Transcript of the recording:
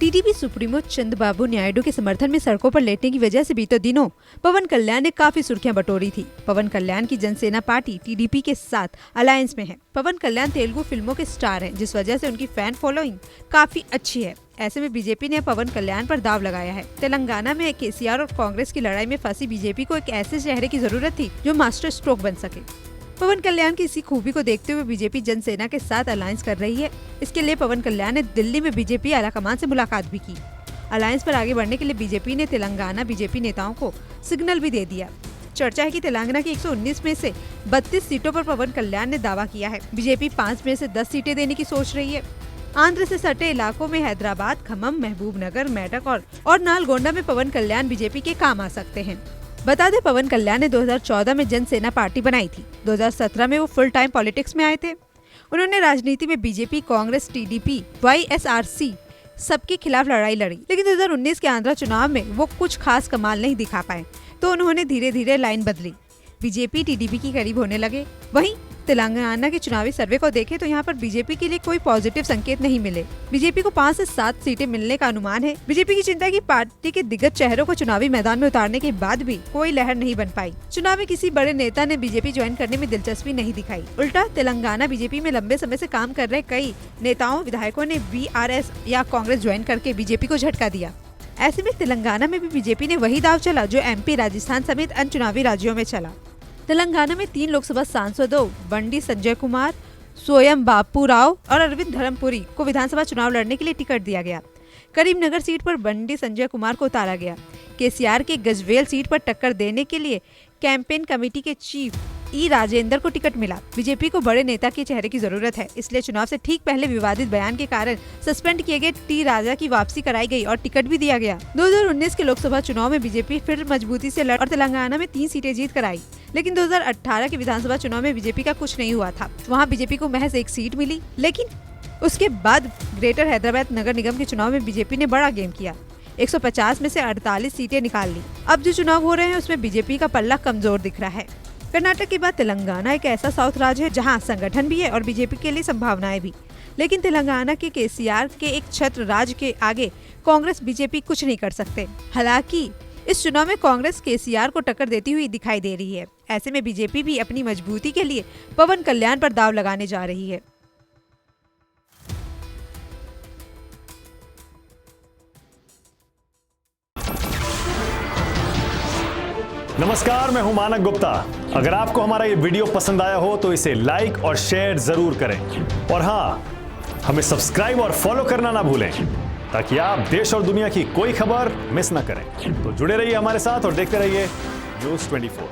TDP supremo Chandrababu Naidu के समर्थन में सड़कों पर लेटने की वजह से बीते दिनों पवन कल्याण ने काफी सुर्खियां बटोरी थी। पवन कल्याण की जनसेना पार्टी टीडीपी के साथ अलायंस में है। पवन कल्याण तेलुगु फिल्मों के स्टार हैं, जिस वजह से उनकी फैन फॉलोइंग काफी अच्छी है। ऐसे में बीजेपी ने पवन कल्याण पर दाव लगाया है। तेलंगाना में केसीआर और कांग्रेस की लड़ाई में फंसी बीजेपी को एक ऐसे चेहरे की जरूरत थी जो मास्टर स्ट्रोक बन सके। पवन कल्याण की इसी खूबी को देखते हुए बीजेपी जनसेना के साथ अलायंस कर रही है। इसके लिए पवन कल्याण ने दिल्ली में बीजेपी आलाकमान से मुलाकात भी की। अलायंस पर आगे बढ़ने के लिए बीजेपी ने तेलंगाना बीजेपी नेताओं को सिग्नल भी दे दिया। चर्चा है कि तेलंगाना की 119 में से 32 सीटों पर पवन कल्याण ने दावा किया है। बीजेपी 5 में से 10 सीटें देने की सोच रही है। आंध्र से सटे इलाकों में हैदराबाद, खम्मम, महबूबनगर, मेडक और नालगोंडा में पवन कल्याण बीजेपी के काम आ सकते हैं। बता दें, पवन कल्याण ने 2014 में जनसेना पार्टी बनाई थी। 2017 में वो फुल टाइम पॉलिटिक्स में आए थे। उन्होंने राजनीति में बीजेपी, कांग्रेस, टीडीपी, वाईएसआरसी सबके खिलाफ लड़ाई लड़ी, लेकिन 2019 के आंध्र चुनाव में वो कुछ खास कमाल नहीं दिखा पाए, तो उन्होंने धीरे धीरे लाइन बदली। बीजेपी टीडीपी की करीब होने लगे। वहीं तेलंगाना के चुनावी सर्वे को देखें तो यहाँ पर बीजेपी के लिए कोई पॉजिटिव संकेत नहीं मिले। बीजेपी को 5 से 7 सीटें मिलने का अनुमान है। बीजेपी की चिंता है कि पार्टी के दिग्गज चेहरों को चुनावी मैदान में उतारने के बाद भी कोई लहर नहीं बन पाई। चुनाव में किसी बड़े नेता ने बीजेपी ज्वाइन करने में दिलचस्पी नहीं दिखाई। उल्टा तेलंगाना बीजेपी में लंबे समय से काम कर रहे कई नेताओं विधायकों ने बीआरएस या कांग्रेस ज्वाइन करके बीजेपी को झटका दिया। ऐसे में तेलंगाना में भी बीजेपी ने वही दाव चला जो एमपी, राजस्थान समेत अन्य चुनावी राज्यों में चला। तेलंगाना में 3 लोकसभा सांसदों बंडी संजय कुमार, सोयम बापू राव और अरविंद धर्मपुरी को विधानसभा चुनाव लड़ने के लिए टिकट दिया गया। करीमनगर सीट पर बंडी संजय कुमार को उतारा गया। केसीआर के गजवेल सीट पर टक्कर देने के लिए कैंपेन कमेटी के चीफ ई राजेंद्र को टिकट मिला। बीजेपी को बड़े नेता के चेहरे की जरूरत है, इसलिए चुनाव से ठीक पहले विवादित बयान के कारण सस्पेंड किए गए टी राजा की वापसी कराई गई और टिकट भी दिया गया। 2019 के लोकसभा चुनाव में बीजेपी फिर मजबूती से लड़ और तेलंगाना में 3 सीटें जीत कर आई, लेकिन 2018 के विधानसभा चुनाव में बीजेपी का कुछ नहीं हुआ था। वहाँ बीजेपी को महज 1 सीट मिली, लेकिन उसके बाद ग्रेटर हैदराबाद नगर निगम के चुनाव में बीजेपी ने बड़ा गेम किया। 150 में से 48 सीटें निकाल ली। अब जो चुनाव हो रहे हैं उसमें बीजेपी का पल्ला कमजोर दिख रहा है। कर्नाटक के बाद तेलंगाना एक ऐसा साउथ राज्य है जहां संगठन भी है और बीजेपी के लिए संभावनाएं भी, लेकिन तेलंगाना के केसीआर के एक छत्र राज्य के आगे कांग्रेस बीजेपी कुछ नहीं कर सकते। हालांकि इस चुनाव में कांग्रेस केसीआर को टक्कर देती हुई दिखाई दे रही है। ऐसे में बीजेपी भी अपनी मजबूती के लिए पवन कल्याण पर दाव लगाने जा रही है। नमस्कार, मैं हूं मानक गुप्ता। अगर आपको हमारा ये वीडियो पसंद आया हो तो इसे लाइक और शेयर जरूर करें, और हाँ, हमें सब्सक्राइब और फॉलो करना ना भूलें ताकि आप देश और दुनिया की कोई खबर मिस ना करें। तो जुड़े रहिए हमारे साथ और देखते रहिए न्यूज़ 24।